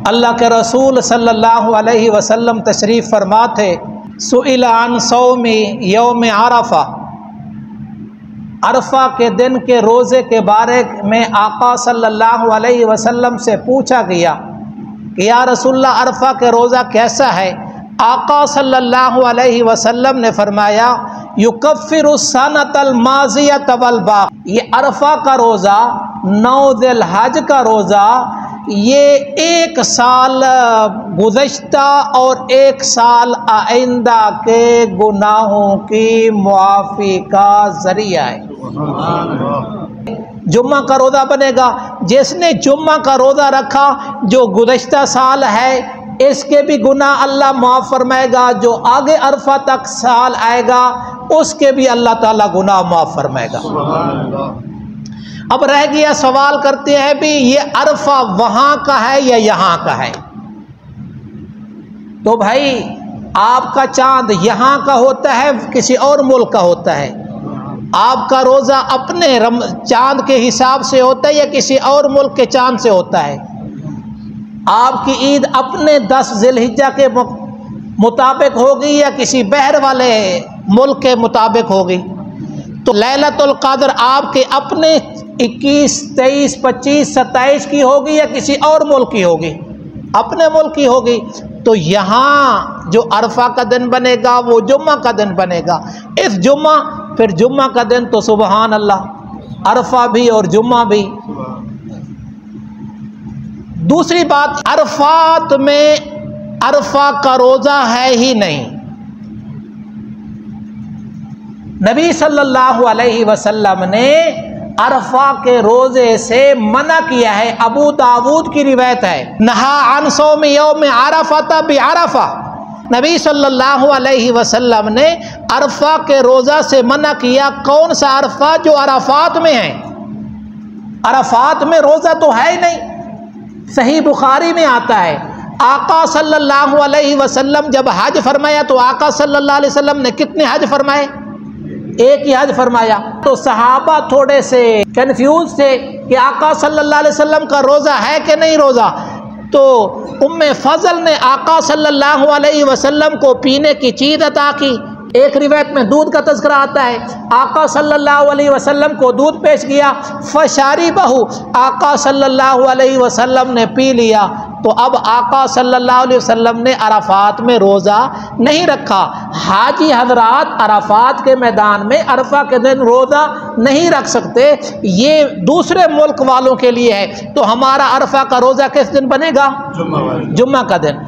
अल्लाह के रसूल सल्लल्लाहु अलैहि वसल्लम तशरीफ़ फरमा थे, सुइला अन सौमी यौम अरफा, अरफा के दिन के रोज़े के बारे में आका सल्लल्लाहु अलैहि वसल्लम से पूछा गया कि या रसूलल्लाह अरफा के रोज़ा कैसा है। आका सल्लल्लाहु अलैहि वसल्लम ने फरमाया, युकफ्फिरु सनतल माज़ियत वल बाक़, ये अरफा का रोज़ा, 9 ज़िलहज का रोज़ा, ये 1 साल गुज़श्ता और 1 साल आइंदा के गुनाहों की मुआफ़ी का ज़रिया है। जुम्मा का रोज़ा बनेगा, जिसने जुम्मा का रोज़ा रखा जो गुज़श्ता साल है इसके भी गुनाह अल्लाह माफ़ फरमाएगा, जो आगे अरफा तक साल आएगा उसके भी अल्लाह ताला गुनाह माफ़ फरमाएगा। अब रह गया सवाल करते हैं भी ये अरफा वहाँ का है या यहाँ का है। तो भाई आपका चांद यहाँ का होता है किसी और मुल्क का होता है, आपका रोज़ा अपने चांद के हिसाब से होता है या किसी और मुल्क के चांद से होता है, आपकी ईद अपने 10 ज़िलहिज्जा के मुताबिक होगी या किसी बहर वाले मुल्क के मुताबिक होगी। तो लैलतुल क़द्र आपके अपने 21, 23, 25, 27 की होगी या किसी और मुल्क की होगी, अपने मुल्क की होगी। तो यहाँ जो अरफा का दिन बनेगा वो जुम्मा का दिन बनेगा। इस जुम्मा फिर जुम्मा का दिन तो सुबहान अल्लाह, अरफा भी और जुम्मा भी। दूसरी बात, अरफात में अरफा का रोज़ा है ही नहीं। नबी सल्लल्लाहु अलैहि वसल्लम ने अरफा के रोज़े से मना किया है। अबू दाऊद की रिवायत है, नहा अन सौम यौम अरफा बि अरफा, नबी सल्लल्लाहु अलैहि वसल्लम ने अरफा के रोज़ा से मना किया। कौन सा अरफा? जो अरफात में है। अरफात में रोज़ा तो है ही नहीं। सही बुखारी में आता है, आका सल्लल्लाहु अलैहि वसल्लम जब हज फरमाया तो आका सल्लल्लाहु अलैहि वसल्लम ने कितने हज फरमाए? एक ही हज फरमाया। तो सहाबा थोड़े से कंफ्यूज थे कि आका सल्लल्लाहु अलैहि वसल्लम का रोज़ा है कि नहीं रोज़ा। तो उम्मे फजल ने आका सल्लल्लाहु अलैहि वसल्लम को पीने की चीज़ अता की। एक रिवायत में दूध का तज़किरा आता है, आका सल्लल्लाहु अलैहि वसल्लम को दूध पेश किया, फशारी बहू, आका सल्लल्लाहु अलैहि वसल्लम ने पी लिया। तो अब आका सल्लल्लाहु अलैहि वसल्लम ने अरफात में रोज़ा नहीं रखा। हाजी हजरात अरफात के मैदान में अरफा के दिन रोज़ा नहीं रख सकते, ये दूसरे मुल्क वालों के लिए है। तो हमारा अरफा का रोज़ा किस दिन बनेगा? जुम्मा का दिन।